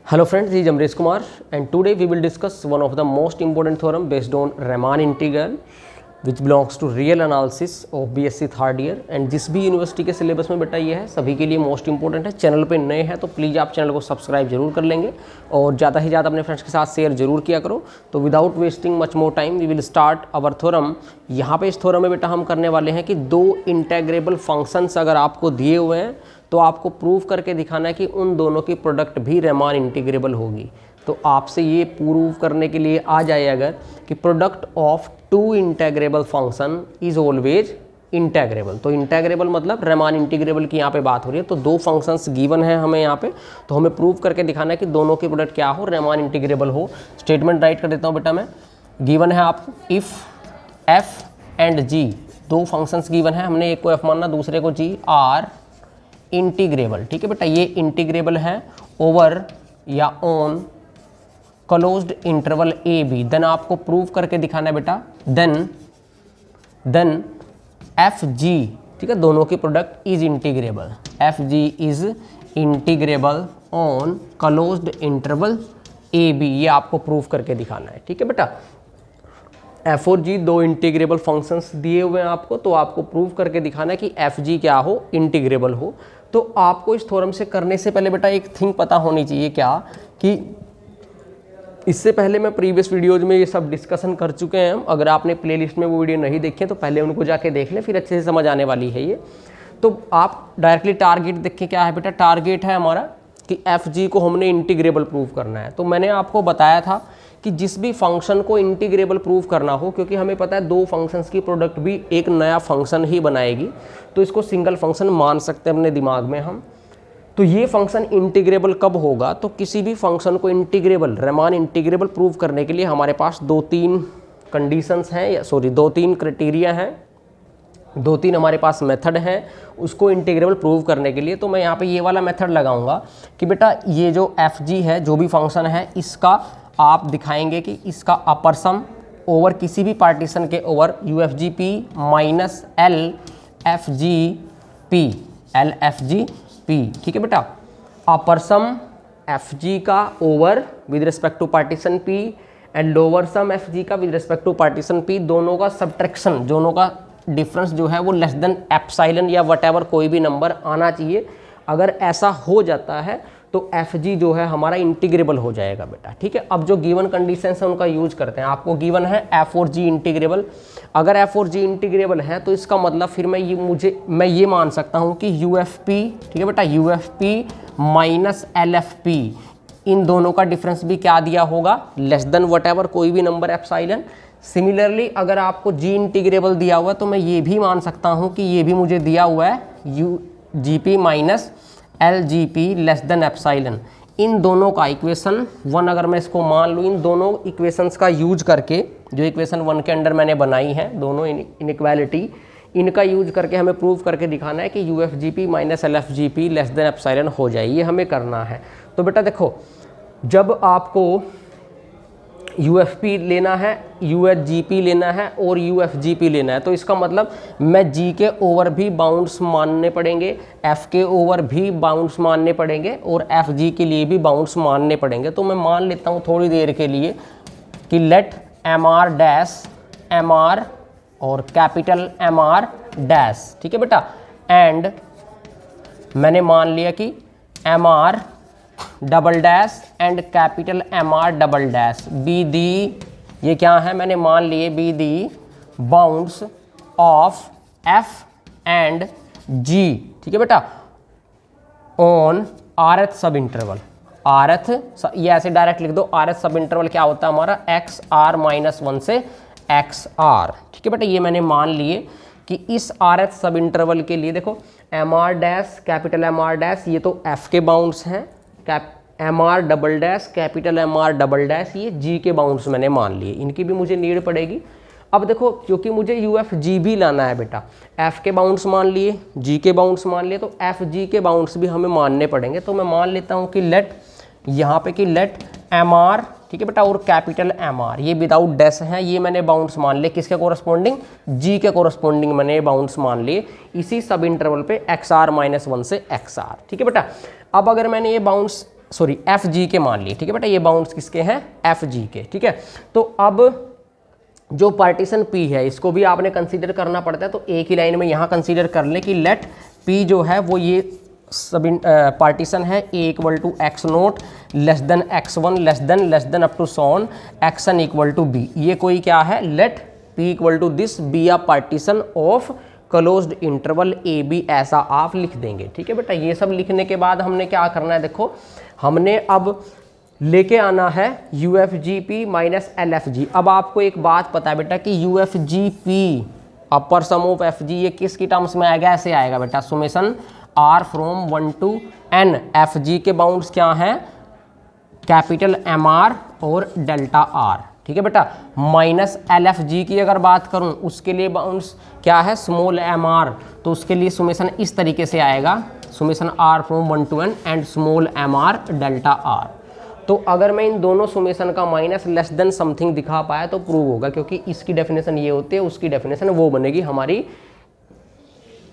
Hello friends, this is Amresh Kumar and today we will discuss one of the most important theorem based on Riemann integral which belongs to real analysis of BSc third year and जिस भी university के syllabus में बेटा ये है सभी के लिए मोस्ट इंपॉर्टेंट है। चैनल पे नए हैं तो प्लीज़ आप चैनल को सब्सक्राइब जरूर कर लेंगे और ज़्यादा से ज़्यादा अपने फ्रेंड्स के साथ शेयर जरूर किया करो। तो without wasting much more time we will start our theorem. यहाँ पे इस थ्योरम में बेटा हम करने वाले हैं कि दो इंटेग्रेबल फंक्शंस अगर आपको दिए हुए हैं तो आपको प्रूव करके दिखाना है कि उन दोनों की प्रोडक्ट भी रीमान इंटीग्रेबल होगी। तो आपसे ये प्रूव करने के लिए आ जाए अगर कि product of two integrable function is always integrable. तो इंटेग्रेबल मतलब रीमान इंटीग्रेबल की यहाँ पे बात हो रही है। तो दो फंक्शंस गिवन है हमें यहाँ पे, तो हमें प्रूव करके दिखाना है कि दोनों की प्रोडक्ट क्या हो, रीमान इंटीग्रेबल हो। स्टेटमेंट राइट कर देता हूँ बेटा मैं। गिवन है आपको इफ़ एफ एंड जी, दो फंक्शंस गिवन है, हमने एक को एफ मानना दूसरे को जी, आर इंटीग्रेबल। ठीक है बेटा, ये इंटीग्रेबल है ओवर या on closed interval A B. Then आपको प्रूव करके दिखाना है बेटा देन एफ जी, ठीक है, दोनों की product is integrable. F G is integrable on closed interval A B, ये आपको प्रूव करके दिखाना है। ठीक है बेटा, एफ और जी दो इंटीग्रेबल फंक्शंस दिए हुए हैं आपको, तो आपको प्रूव करके दिखाना है कि एफ जी क्या हो, इंटीग्रेबल हो। तो आपको इस थ्योरम से करने से पहले बेटा एक थिंग पता होनी चाहिए क्या कि इससे पहले मैं प्रीवियस वीडियोज में ये सब डिस्कशन कर चुके हैं। अगर आपने प्लेलिस्ट में वो वीडियो नहीं देखे तो पहले उनको जाके देख लें, फिर अच्छे से समझ आने वाली है ये। तो आप डायरेक्टली टारगेट देखें, क्या है बेटा, टारगेट है हमारा कि एफ जी को हमने इंटीग्रेबल प्रूव करना है। तो मैंने आपको बताया था कि जिस भी फंक्शन को इंटीग्रेबल प्रूव करना हो, क्योंकि हमें पता है दो फंक्शंस की प्रोडक्ट भी एक नया फंक्शन ही बनाएगी, तो इसको सिंगल फंक्शन मान सकते हैं अपने दिमाग में हम। तो ये फंक्शन इंटीग्रेबल कब होगा, तो किसी भी फंक्शन को इंटीग्रेबल, रीमान इंटीग्रेबल प्रूव करने के लिए हमारे पास दो तीन कंडीशंस हैं, या सॉरी दो तीन क्राइटेरिया हैं, दो तीन हमारे पास मेथड हैं उसको इंटीग्रेबल प्रूव करने के लिए। तो मैं यहाँ पे ये वाला मेथड लगाऊंगा कि बेटा ये जो एफ जी है, जो भी फंक्शन है, इसका आप दिखाएंगे कि इसका अपर सम ओवर किसी भी पार्टीशन के over U F G P minus L F G P, L F G P. ठीक है बेटा, अपर सम एफ जी का over with respect to partition P and lower sum F G का with respect to partition P, दोनों का subtraction, दोनों का difference जो है वो लेस देन एप्सिलॉन या वटएवर कोई भी नंबर आना चाहिए। अगर ऐसा हो जाता है तो एफ जी जो है हमारा इंटीग्रेबल हो जाएगा बेटा। ठीक है, अब जो गिवन कंडीशंस है उनका यूज करते हैं। आपको गिवन है एफ और जी इंटीग्रेबल। अगर एफ और जी इंटीग्रेबल है तो इसका मतलब फिर मैं ये मान सकता हूँ कि यू एफ पी, ठीक है बेटा, U F P minus L F P, इन दोनों का डिफरेंस भी क्या दिया होगा, लेस देन वटएवर कोई भी नंबर एप्सिलॉन। सिमिलरली अगर आपको जी इंटीग्रेबल दिया हुआ है तो मैं ये भी मान सकता हूँ कि ये भी मुझे दिया हुआ है U G P minus L G P less than epsilon. इन दोनों का इक्वेशन 1 अगर मैं इसको मान लूँ, इन दोनों इक्वेशंस का यूज करके, जो इक्वेशन 1 के अंडर मैंने बनाई है दोनों इनइक्वालिटी, इनका यूज करके हमें प्रूव करके दिखाना है कि you F G P minus L F G P less than epsilon हो जाए। ये हमें करना है। तो बेटा देखो, जब आपको यू एफ पी लेना है, यू एच जी पी लेना है और यू एफ जी पी लेना है, तो इसका मतलब मैं जी के ओवर भी बाउंड्स मानने पड़ेंगे, एफ के ओवर भी बाउंड्स मानने पड़ेंगे और एफ जी के लिए भी बाउंड्स मानने पड़ेंगे। तो मैं मान लेता हूँ थोड़ी देर के लिए कि let M R dash M R और कैपिटल एम आर डैश, ठीक है बेटा, एंड मैंने मान लिया कि M R double dash and capital M R double dash be the, ये क्या है, मैंने मान लिए be the bounds of F and G, ठीक है बेटा, ऑन आर एथ सब इंटरवल। आर एथ, ये ऐसे डायरेक्ट लिख दो, आर एथ सब इंटरवल क्या होता है हमारा, एक्स आर माइनस 1 से एक्स आर। ठीक है बेटा, ये मैंने मान लिए कि इस आर एथ सब इंटरवल के लिए देखो M R dash capital M R dash, ये तो एफ के बाउंड्स हैं, M R double dash capital M R double dash ये जी के बाउंड्स मैंने मान लिए, इनकी भी मुझे नीड पड़ेगी। अब देखो, क्योंकि मुझे यू एफ जी भी लाना है बेटा, एफ के बाउंड्स मान लिए, जी के बाउंड्स मान लिए, तो एफ जी के बाउंड्स भी हमें मानने पड़ेंगे। तो मैं मान लेता हूँ कि लेट, यहाँ पे कि लेट एम आर, ठीक है बेटा, और कैपिटल एम आर, ये विदाउट डैश है, ये मैंने बाउंड्स मान लिए, किसके कोरस्पॉन्डिंग, जी के कोरस्पॉन्डिंग मैंने बाउंड्स मान लिए इसी सब इंटरवल पे एक्स आर माइनस 1 से एक्स आर। ठीक है बेटा, अब अगर मैंने ये बाउंड्स सॉरी एफ जी के मान लिए, ठीक है बेटा, ये बाउंड्स किसके हैं, एफ जी के, ठीक है। तो अब जो पार्टीशन P है इसको भी आपने कंसीडर करना पड़ता है, तो एक ही लाइन में यहाँ कंसीडर कर ले कि लेट P जो है वो ये सब पार्टीशन है A equal to x not less than x1 less than up to son xn equal to B। ये कोई क्या है, let P equal to this be a partition of closed interval A B, ऐसा आप लिख देंगे, ठीक है बेटा। ये सब लिखने के बाद हमने क्या करना है, देखो हमने अब लेके आना है UFGP माइनस LFG। अब आपको एक बात पता है बेटा कि UFGP upper sum of FG ये किसकी टर्म्स में आएगा, ऐसे आएगा बेटा, summation R from 1 to N। FG के बाउंड्स क्या हैं, कैपिटल MR और डेल्टा R, ठीक है बेटा। माइनस LFG की अगर बात करूं उसके लिए बाउंड्स क्या है, स्मॉल mr, तो उसके लिए सुमेशन इस तरीके से आएगा, summation R from 1 to N and small mr delta R। तो अगर मैं इन दोनों सुमेशन का माइनस लेस देन समथिंग दिखा पाया तो प्रूव होगा, क्योंकि इसकी डेफिनेशन ये होती है, उसकी डेफिनेशन वो बनेगी हमारी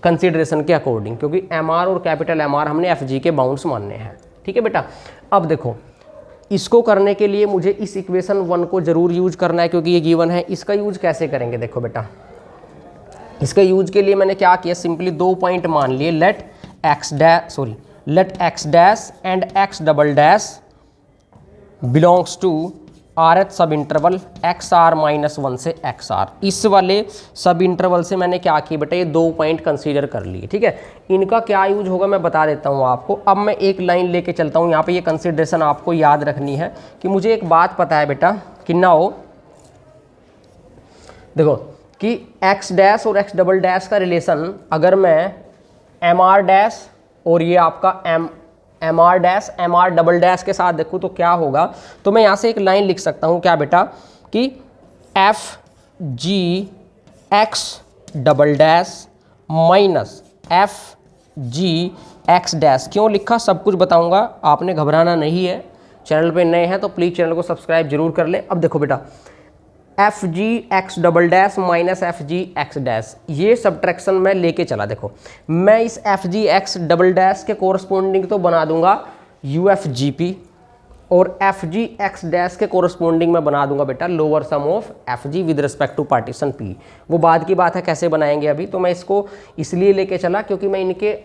कंसीडरेशन के अकॉर्डिंग, क्योंकि MR और कैपिटल MR हमने FG के बाउंड्स मानने हैं, ठीक है बेटा। अब देखो इसको करने के लिए मुझे इस इक्वेशन 1 को जरूर यूज करना है, क्योंकि ये गिवन है। इसका यूज कैसे करेंगे, देखो बेटा, इसका यूज के लिए मैंने क्या किया, सिंपली 2 पॉइंट मान लिए, let x dash and x double dash belongs to RH sub interval XR minus 1 से XR। इस वाले सब इंटरवल से मैंने क्या किया बेटा, ये 2 पॉइंट कंसीडर कर लिए, ठीक है। इनका क्या यूज होगा मैं बता देता हूँ आपको। अब मैं एक लाइन लेके चलता हूँ, यहाँ पे ये कंसीडरेशन आपको याद रखनी है कि मुझे एक बात पता है बेटा कि ना हो, देखो कि x डैश और x डबल डैश का रिलेशन अगर मैं MR डैश और ये आपका MR dash MR double dash के साथ देखूँ तो क्या होगा, तो मैं यहाँ से एक लाइन लिख सकता हूँ क्या बेटा कि FGX double dash minus FGX dash. क्यों लिखा सब कुछ बताऊँगा, आपने घबराना नहीं है। चैनल पे नए हैं तो प्लीज़ चैनल को सब्सक्राइब जरूर कर ले। अब देखो बेटा FGX double dash minus FGX dash, ये सब्ट्रैक्शन में लेके चला। देखो मैं इस FGX डबल डैश के कोरस्पोंडिंग तो बना दूंगा UFGP और FGX डैश के कोरस्पोंडिंग में बना दूंगा बेटा lower sum of FG with respect to partition P। वो बाद की बात है कैसे बनाएंगे अभी, तो मैं इसको इसलिए लेके चला क्योंकि मैं इनके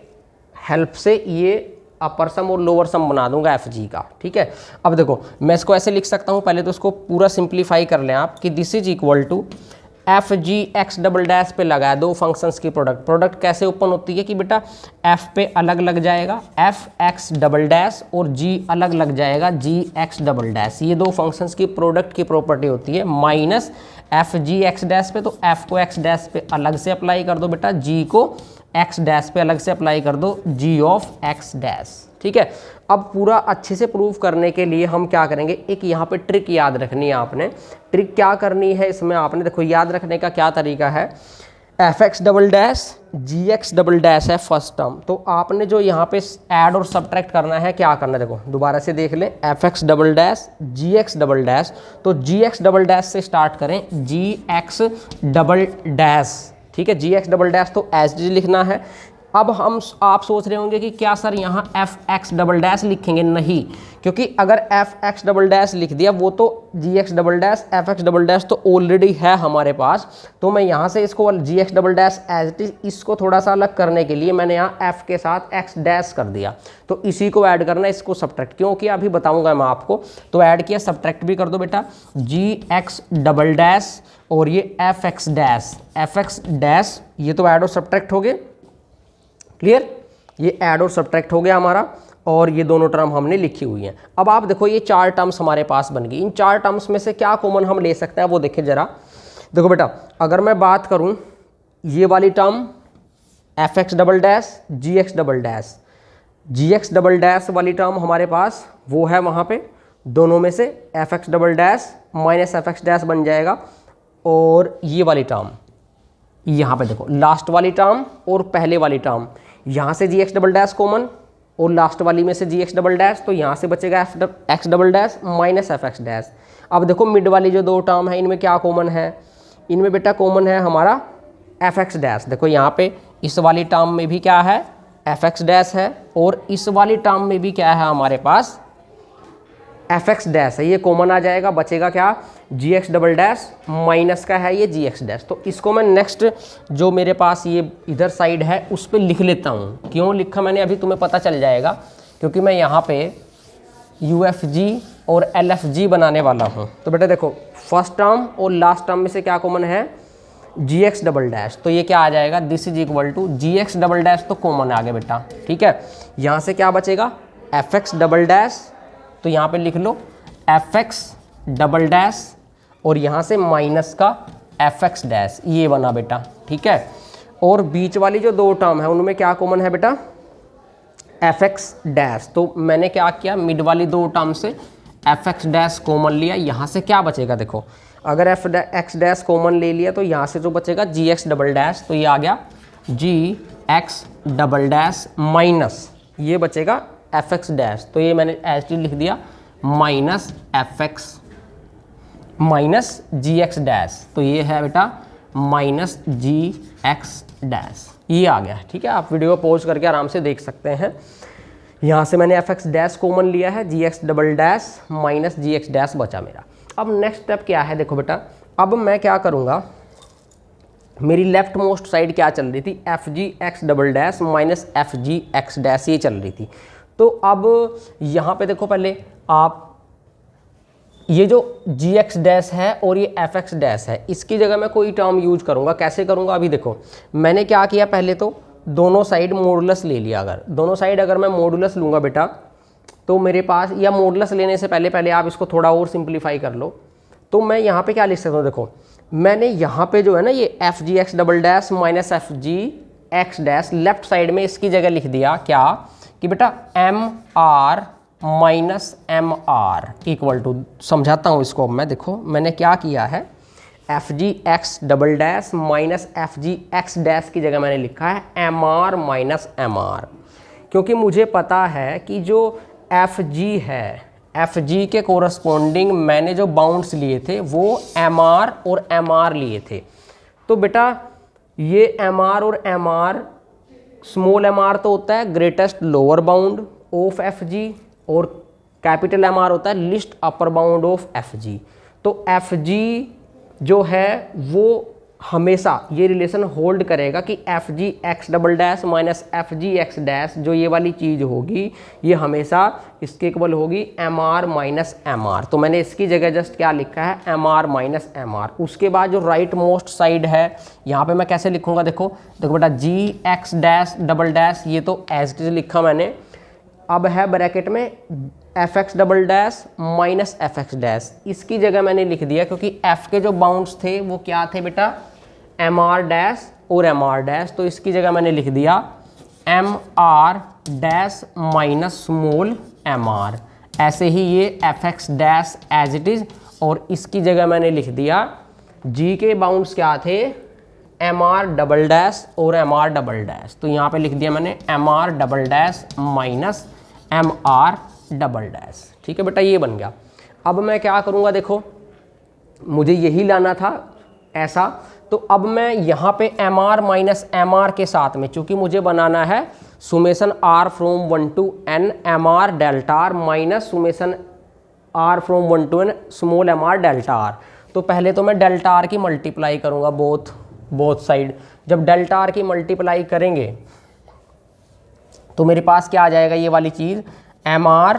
हेल्प से ये अपर सम और लोअर सम बना दूंगा FG का, ठीक है। अब देखो मैं इसको ऐसे लिख सकता हूँ, पहले तो इसको पूरा सिंप्लीफाई कर लें आप कि this is equal to FGX double dash पे लगाया दो फंक्शंस की प्रोडक्ट कैसे ओपन होती है कि बेटा F पे अलग लग जाएगा FX डबल डैश और G अलग लग जाएगा GX डबल डैश। ये दो फंक्शंस की प्रोडक्ट की प्रॉपर्टी होती है। माइनस FGX डैश पे, तो F को X डैश पे अलग से अप्लाई कर दो बेटा, G को X डैश पे अलग से अप्लाई कर दो, G ऑफ X डैश, ठीक है। अब पूरा अच्छे से प्रूव करने के लिए हम क्या करेंगे, एक यहाँ पे ट्रिक याद रखनी है आपने। ट्रिक क्या करनी है इसमें आपने, देखो याद रखने का क्या तरीका है, FX double dash GX double dash है फर्स्ट टर्म, तो आपने जो यहाँ पे ऐड और सब्ट्रैक्ट करना है क्या करना है, देखो दोबारा से देख लें, FX double dash GX double dash, तो GX डबल डैश से स्टार्ट करें, GX डबल डैश, ठीक है। GX डबल डैश तो एज डी लिखना है। अब आप सोच रहे होंगे कि क्या सर यहाँ FX डबल डैश लिखेंगे, नहीं, क्योंकि अगर FX डबल डैश लिख दिया वो तो GX double dash FX double dash तो ऑलरेडी है हमारे पास, तो मैं यहाँ से इसको GX double dash as it is, इसको थोड़ा सा अलग करने के लिए मैंने यहाँ F के साथ X डैश कर दिया, तो इसी को ऐड करना, इसको सब्ट्रैक्ट क्यों किया अभी बताऊँगा मैं आपको। तो ऐड किया, सब्ट्रैक्ट भी कर दो बेटा, GX डबल डैश और ये FX डैश, ये तो ऐड और सब्ट्रैक्ट हो गए, क्लियर, ये ऐड और सब्ट्रैक्ट हो गया हमारा, और ये दोनों टर्म हमने लिखी हुई हैं। अब आप देखो ये 4 टर्म्स हमारे पास बन गई, इन 4 टर्म्स में से क्या कॉमन हम ले सकते हैं वो देखें जरा। देखो बेटा अगर मैं बात करूं ये वाली term FX double dash GX double dash, GX double dash वाली टर्म हमारे पास वो है वहाँ पे, दोनों में से FX double dash minus FX dash बन जाएगा, और ये वाली टर्म यहाँ पे देखो लास्ट वाली टर्म और पहले वाली टर्म, यहाँ से GX डबल डैश कॉमन और लास्ट वाली में से GX डबल डैश, तो यहाँ से बचेगा FX double dash minus FX dash. अब देखो मिड वाली जो दो टर्म है इनमें क्या कॉमन है, इनमें बेटा कॉमन है हमारा FX डैश। देखो यहाँ पे इस वाली टर्म में भी क्या है FX डैश है, और इस वाली टर्म में भी क्या है हमारे पास एफ एक्स डैश है, ये कॉमन आ जाएगा, बचेगा क्या, जी एक्स डबल डैश, माइनस का है ये जी एक्स डैश। तो इसको मैं नेक्स्ट जो मेरे पास ये इधर साइड है उस पर लिख लेता हूँ। क्यों लिखा मैंने अभी तुम्हें पता चल जाएगा, क्योंकि मैं यहाँ पे यू एफ जी और एल एफ जी बनाने वाला हूँ। तो बेटा देखो फर्स्ट टर्म और लास्ट टर्म में से क्या कॉमन है, जी एक्स डबल डैश, तो ये क्या आ जाएगा, this is equal to G X double dash, तो कॉमन आ गया बेटा, ठीक है। यहाँ से क्या बचेगा, एफ एक्स डबल डैश, तो यहाँ पे लिख लो एफ एक्स डबल डैश, और यहाँ से माइनस का एफ एक्स डैश, ये बना बेटा, ठीक है। और बीच वाली जो दो टर्म है उनमें क्या कॉमन है बेटा, एफ एक्स डैश, तो मैंने क्या किया, मिड वाली दो टर्म से एफ एक्स डैश कॉमन लिया। यहाँ से क्या बचेगा, देखो अगर एफ एक्स डैश कॉमन ले लिया तो यहाँ से जो बचेगा जी एक्स डबल डैश, तो ये आ गया जी एक्स डबल डैश माइनस ये बचेगा एफ एक्स डैश, तो ये मैंने एच डी लिख दिया माइनस एफ एक्स माइनस जी एक्स डैश, तो ये है बेटा माइनस जी एक्स डैश, ये आ गया, ठीक है। आप वीडियो को पॉज करके आराम से देख सकते हैं। यहाँ से मैंने एफ एक्स डैश कॉमन लिया है, जी एक्स डबल डैश माइनस जी एक्स डैश बचा मेरा। अब नेक्स्ट स्टेप क्या है, देखो बेटा अब मैं क्या करूँगा, मेरी लेफ्ट मोस्ट साइड क्या चल रही थी, F G X double dash minus F G X dash ये चल रही थी। तो अब यहाँ पे देखो पहले आप ये जो जी एक्स डैश है और ये एफ एक्स डैश है, इसकी जगह मैं कोई टर्म यूज करूँगा। कैसे करूँगा, अभी देखो मैंने क्या किया, पहले तो दोनों साइड मॉडुलस ले लिया। अगर दोनों साइड अगर मैं मॉडुलस लूँगा बेटा, तो मेरे पास, या मॉडुलस लेने से पहले आप इसको थोड़ा और सिंप्लीफाई कर लो, तो मैं यहाँ पे क्या लिख सकता हूँ, देखो मैंने यहाँ पे जो है ना ये F G X double dash minus F G X dash left side में इसकी जगह लिख दिया क्या, कि बेटा M R minus M R equal to, समझाता हूँ इसको मैं। देखो मैंने क्या किया है, F G X double dash minus F G X dash की जगह मैंने लिखा है M R minus M R, क्योंकि मुझे पता है कि जो एफ जी है, एफ जी के कोरस्पॉन्डिंग मैंने जो बाउंड्स लिए थे वो एम आर और एम आर लिए थे। तो बेटा ये एम आर और M R, small M R तो होता है greatest lower bound of F G, और कैपिटल एम आर होता है least upper bound of F G. तो एफ जी जो है वो हमेशा ये रिलेशन होल्ड करेगा कि F G X double dash minus F G X dash, जो ये वाली चीज़ होगी ये हमेशा इसके इक्वल होगी M R minus M R. तो मैंने इसकी जगह जस्ट क्या लिखा है, M R minus M R. उसके बाद जो राइट मोस्ट साइड है यहाँ पे मैं कैसे लिखूँगा, देखो बेटा जी एक्स डैश डबल डैश, ये तो एज इट इज लिखा मैंने। अब है ब्रैकेट में F x double dash minus F X dash, इसकी जगह मैंने लिख दिया क्योंकि एफ के जो बाउंड्स थे वो क्या थे बेटा, एम आर डैश और एम आर डैश, तो इसकी जगह मैंने लिख दिया M R dash minus small M R. ऐसे ही ये F X dash as it is, और इसकी जगह मैंने लिख दिया जी के बाउंड्स क्या थे, एम आर डबल डैश और एम आर डबल डैश, तो यहाँ पे लिख दिया मैंने M R double dash minus M R double dash. ठीक है बेटा, ये बन गया। अब मैं क्या करूँगा, देखो मुझे यही लाना था ऐसा, तो अब मैं यहाँ पे M R minus M R के साथ में, चूँकि मुझे बनाना है summation R from 1 to n M R delta R minus summation R from 1 to n small M R delta R, तो पहले तो मैं डेल्टा आर की मल्टीप्लाई करूँगा बोथ साइड। जब डेल्टा आर की मल्टीप्लाई करेंगे तो मेरे पास क्या आ जाएगा, ये वाली चीज़ एम आर,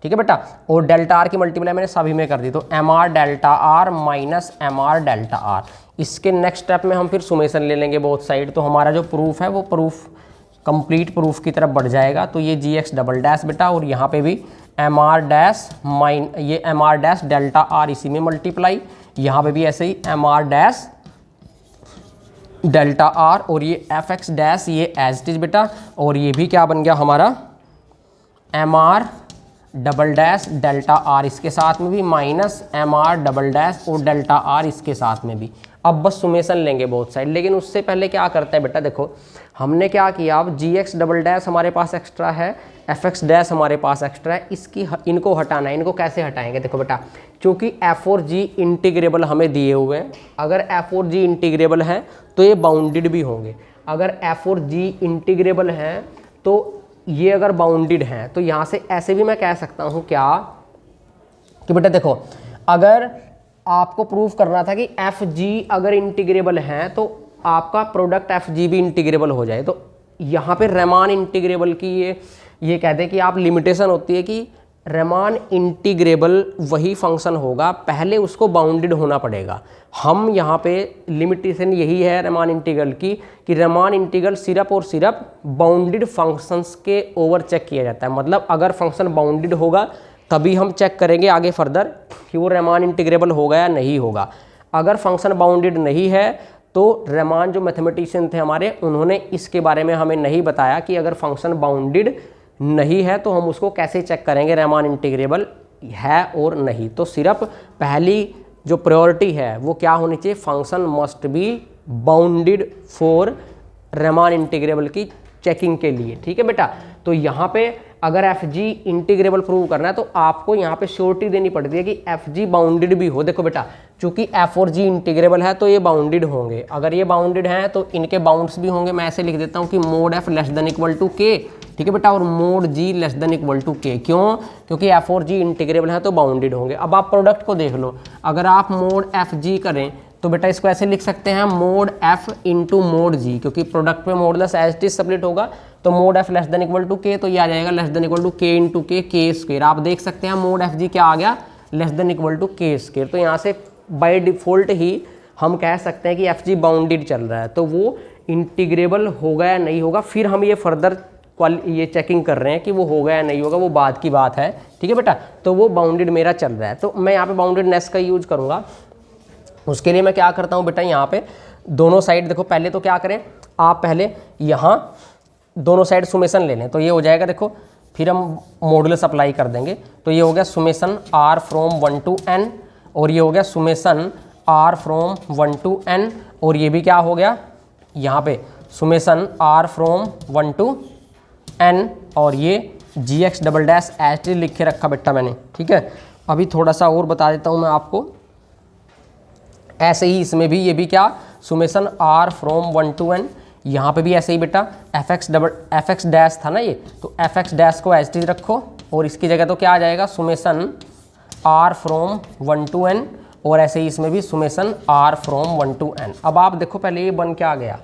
ठीक है बेटा, और डेल्टा आर की मल्टीप्लाई मैंने सभी में कर दी, तो M R delta R minus M R delta R. इसके नेक्स्ट स्टेप में हम फिर सुमेशन ले लेंगे बोथ साइड, तो हमारा जो प्रूफ है वो प्रूफ कंप्लीट प्रूफ की तरफ बढ़ जाएगा। तो ये जी एक्स डबल डैश बेटा, और यहाँ पे भी एम आर डैश ये M R dash delta R इसी में मल्टीप्लाई, यहाँ पे भी ऐसे ही M R dash delta R, और ये एफ एक्स डैश ये एज इट इज बेटा, और ये भी क्या बन गया हमारा M R double dash delta R, इसके साथ में भी minus M R double dash और डेल्टा आर इसके साथ में भी। अब बस सुमेशन लेंगे बोथ साइड, लेकिन उससे पहले क्या करते हैं बेटा, देखो हमने क्या किया, अब जी एक्स डबल डैश हमारे पास एक्स्ट्रा है, एफ एक्स डैश हमारे पास एक्स्ट्रा है, इनको हटाना है। इनको कैसे हटाएंगे, देखो बेटा, चूँकि एफ और जी इंटीग्रेबल हमें दिए हुए हैं, अगर एफ और जी इंटीग्रेबल हैं तो ये बाउंडेड भी होंगे। अगर एफ और जी इंटीग्रेबल हैं तो ये अगर बाउंडेड हैं, तो यहाँ से ऐसे भी मैं कह सकता हूँ क्या, कि बेटा देखो, अगर आपको प्रूफ करना था कि एफ जी अगर इंटीग्रेबल है तो आपका प्रोडक्ट एफ जी भी इंटीग्रेबल हो जाए, तो यहाँ पे रेमान इंटीग्रेबल की ये कहते हैं कि आप लिमिटेशन होती है कि रेमान इंटीग्रेबल वही फंक्शन होगा, पहले उसको बाउंडेड होना पड़ेगा। हम यहाँ पे लिमिटेशन यही है रेमान इंटीग्रल की कि रेमान इंटीग्रल सिर्फ और सिर्फ बाउंडेड फंक्शंस के ओवर चेक किया जाता है। मतलब अगर फंक्शन बाउंडेड होगा तभी हम चेक करेंगे आगे फर्दर कि वो रेमान इंटीग्रेबल होगा या नहीं होगा। अगर फंक्शन बाउंडेड नहीं है तो रेमान जो मैथमेटिशियन थे हमारे, उन्होंने इसके बारे में हमें नहीं बताया कि अगर फंक्शन बाउंडेड नहीं है तो हम उसको कैसे चेक करेंगे रेमान इंटीग्रेबल है और नहीं। तो सिर्फ पहली जो प्रायोरिटी है वो क्या होनी चाहिए, function must be bounded for Riemann integrable की चेकिंग के लिए। ठीक है बेटा, तो यहाँ पे अगर एफ जी इंटीग्रेबल प्रूव करना है तो आपको यहाँ पे श्योरिटी देनी पड़ती है कि एफ जी बाउंडेड भी हो। देखो बेटा, चूंकि एफ और जी इंटीग्रेबल है तो ये बाउंडेड होंगे, अगर ये बाउंडेड हैं तो इनके बाउंड्स भी होंगे। मैं ऐसे लिख देता हूँ कि mod F less than equal to K, ठीक है बेटा, और mod G less than equal to K. क्यों? क्योंकि एफ और जी इंटीग्रेबल है तो बाउंडेड होंगे। अब आप प्रोडक्ट को देख लो, अगर आप मोड एफ जी करें तो बेटा इसको ऐसे लिख सकते हैं mod F into mod G, क्योंकि प्रोडक्ट में modulus as it is split होगा तो mod F less than equal to K, तो ये आ जाएगा less than equal to K into K square. आप देख सकते हैं मोड एफ जी क्या आ गया, लेस देन इक्वल टू के स्क्वायर। तो यहाँ से बाय डिफॉल्ट ही हम कह सकते हैं कि एफ जी बाउंडेड चल रहा है, तो वो इंटीग्रेबल होगा या नहीं होगा। फिर हम ये फर्दर ये चेकिंग कर रहे हैं कि वो होगा या नहीं होगा, वो बाद की बात है। ठीक है बेटा, तो वो बाउंडेड मेरा चल रहा है, तो मैं यहाँ पे बाउंडेडनेस का यूज करूँगा। उसके लिए मैं क्या करता हूँ बेटा, यहाँ पे दोनों साइड देखो, पहले तो क्या करें, आप पहले यहाँ दोनों साइड सुमेशन ले लें, तो ये हो जाएगा देखो, फिर हम मॉडुलस अप्लाई कर देंगे, तो ये हो गया summation R from 1 to n, और ये हो गया summation R from 1 to n, और ये भी क्या हो गया यहाँ पे summation R from 1 to n, और ये G X double dash H लिख के रखा बेटा मैंने। ठीक है, अभी थोड़ा सा और बता देता हूँ मैं आपको। ऐसे ही इसमें भी ये भी क्या summation R from 1 to n, यहाँ पे भी ऐसे ही बेटा एफ एक्स डैश था ना ये, तो एफ एक्स डैश को एच टी रखो और इसकी जगह तो क्या आ जाएगा summation R from 1 to n, और ऐसे ही इसमें भी summation R from 1 to n। अब आप देखो पहले ये बन के आ गया,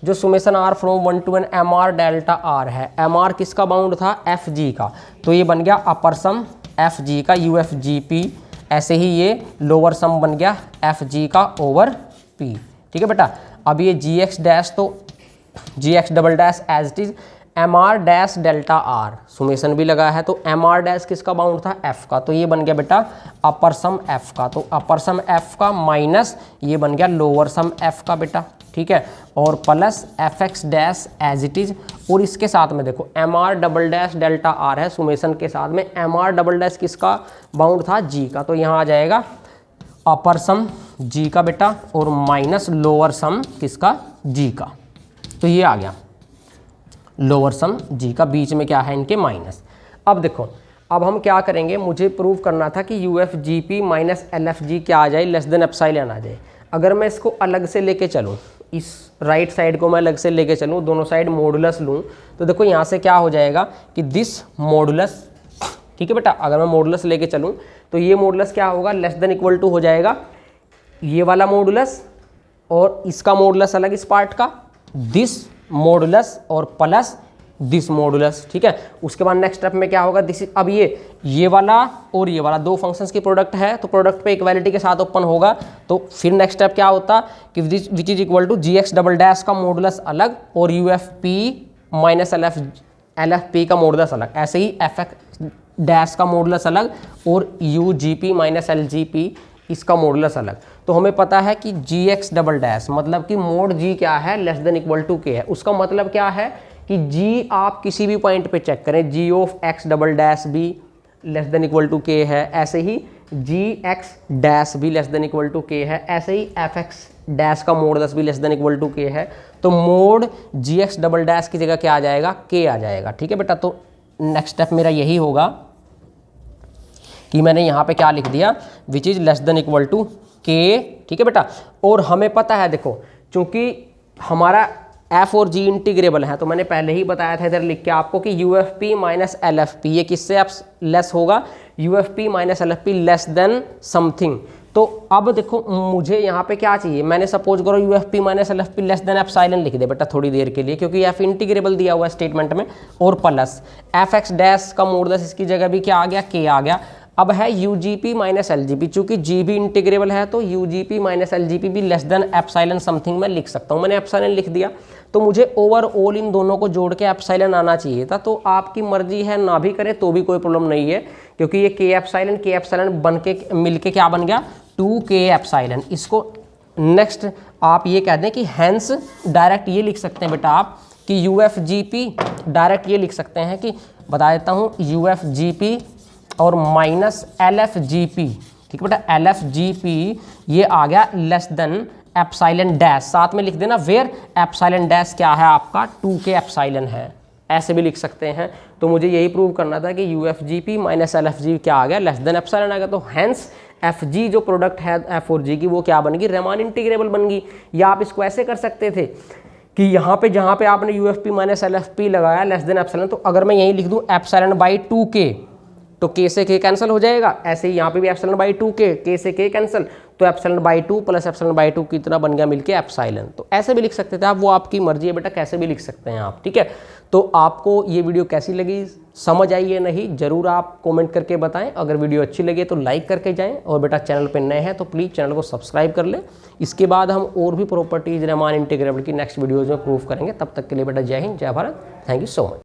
जो summation R from 1 to n M R delta R है, एम आर किसका बाउंड था, एफ जी का, तो ये बन गया अपर सम एफ जी का यू एफ जी पी। ऐसे ही ये लोअर सम बन गया एफ जी का ओवर पी। ठीक है बेटा, अब ये जी एक्स डैश तो G X double dash as it is M R dash delta R, summation भी लगा है तो एम आर डैश किसका बाउंड था, एफ का, तो ये बन गया बेटा अपर सम एफ का, तो अपर सम एफ का माइनस ये बन गया लोअर सम एफ का बेटा। ठीक है, और plus F X dash as it is, और इसके साथ में देखो M R double dash delta R है, सुमेशन के साथ में एम आर डबल डैश किसका बाउंड था, जी का, तो यहाँ आ जाएगा अपर सम जी का बेटा और माइनस लोअर सम किसका, जी का, तो ये आ गया लोअर सम जी का, बीच में क्या है इनके माइनस। अब देखो, अब हम क्या करेंगे, मुझे प्रूव करना था कि you F G P minus L F जी क्या आ जाए, लेस देन एप्सिलॉन आ जाए। अगर मैं इसको अलग से लेके चलूँ, इस राइट साइड को मैं अलग से लेके चलूँ, दोनों साइड मॉडुलस लूँ, तो देखो यहाँ से क्या हो जाएगा कि दिस मॉडुलस, ठीक है बेटा, अगर मैं मॉडुलस लेके चलूँ तो ये मॉडुलस क्या होगा, लेस देन इक्वल टू हो जाएगा ये वाला मॉडुलस और इसका मॉडुलस अलग इस पार्ट का, दिस मॉडुलस और प्लस दिस मॉडुलस। ठीक है, उसके बाद नेक्स्ट स्टेप में क्या होगा, दिस, अब ये वाला और ये वाला दो फंक्शंस की प्रोडक्ट है तो प्रोडक्ट पे इक्वालिटी के साथ ओपन होगा, तो फिर नेक्स्ट स्टेप क्या होता कि which is equal to G X double dash का मॉडुलस अलग और U F P minus L F P का मॉडुलस अलग, ऐसे ही एफ एक्स डैश का मॉडुलस अलग और U G P minus L G P इसका मॉडुलस अलग। तो हमें पता है कि जी एक्स डबल डैश मतलब कि मोड जी क्या है, लेस देन इक्वल टू के है। उसका मतलब क्या है कि जी आप किसी भी पॉइंट पे चेक करें, जी ऑफ एक्स डबल डैश भी लेस देन इक्वल टू के है, ऐसे ही जी एक्स डैश भी लेस देन इक्वल टू के है, ऐसे ही एफ एक्स डैश का मॉडुलस भी लेस देन इक्वल टू के है। तो मोड जी एक्स डबल डैश की जगह क्या आ जाएगा, के आ जाएगा। ठीक है बेटा, तो नेक्स्ट स्टेप मेरा यही होगा कि मैंने यहाँ पे क्या लिख दिया, which is less than equal to K. ठीक है बेटा, और हमें पता है देखो, चूंकि हमारा एफ और जी इंटीग्रेबल है तो मैंने पहले ही बताया था इधर लिख के आपको कि you F P minus L F P, ये किससे आप लेस होगा, you F P minus L F P less then something. तो अब देखो मुझे यहाँ पे क्या चाहिए, मैंने सपोज करो you F P minus L F P less than epsilon लिख दे बेटा थोड़ी देर के लिए, क्योंकि एफ इंटीग्रेबल दिया हुआ है स्टेटमेंट में, और प्लस एफ एक्स डैश का मॉडुलस इसकी जगह भी क्या आ गया, के आ गया। अब है U G P minus L G P, चूंकि जी भी इंटीग्रेबल है तो you G P minus L G P भी लेस देन एप्सिलॉन समथिंग मैं लिख सकता हूँ। मैंने एप्सिलॉन लिख दिया, तो मुझे ओवरऑल इन दोनों को जोड़ के एप्सिलॉन आना चाहिए था। तो आपकी मर्जी है, ना भी करें तो भी कोई प्रॉब्लम नहीं है, क्योंकि ये के एप्सिलॉन बन के मिलके क्या बन गया, 2k एप्सिलॉन। इसको नेक्स्ट आप ये कह दें कि हैंस डायरेक्ट ये लिख सकते हैं बेटा आप कि you F G P, direct ये लिख सकते हैं कि बता देता हूँ यू एफ जी पी और minus L F G P, ठीक है बेटा, एल एफ जी पी ये आ गया लेस देन एप्सिलॉन डैश, साथ में लिख देना वेयर एप्सिलॉन डैश क्या है आपका 2k एप्सिलॉन है, ऐसे भी लिख सकते हैं। तो मुझे यही प्रूव करना था कि you F G P minus L F जी क्या आ गया, लेस देन एप्सिलॉन आ गया। तो हैंस एफ जी जो प्रोडक्ट है एफ और जी की वो क्या बन गई, रेमान इंटीग्रेबल बन गई। या आप इसको ऐसे कर सकते थे कि यहाँ पे जहाँ पे आपने you F P minus L F P लगाया लेस देन एप्सिलॉन, तो अगर मैं यही लिख दूँ एप्सिलॉन बाई 2k, तो k से k कैंसिल हो जाएगा। ऐसे ही यहाँ पे भी एप्सिलॉन बाई 2k, k से k कैंसिल, तो epsilon by 2 plus epsilon by 2 कितना बन गया मिलके एप्सिलॉन। तो ऐसे भी लिख सकते थे आप, वो आपकी मर्जी है बेटा, कैसे भी लिख सकते हैं आप, ठीक है। तो आपको ये वीडियो कैसी लगी, समझ आई है नहीं, जरूर आप कमेंट करके बताएं। अगर वीडियो अच्छी लगे तो लाइक करके जाएं, और बेटा चैनल पे नए हैं तो प्लीज़ चैनल को सब्सक्राइब कर लें। इसके बाद हम और भी प्रॉपर्टीज रेमान इंटीग्रेबल की नेक्स्ट वीडियोज़ में प्रूफ करेंगे। तब तक के लिए बेटा जय हिंद, जय Bharat, thank you so much.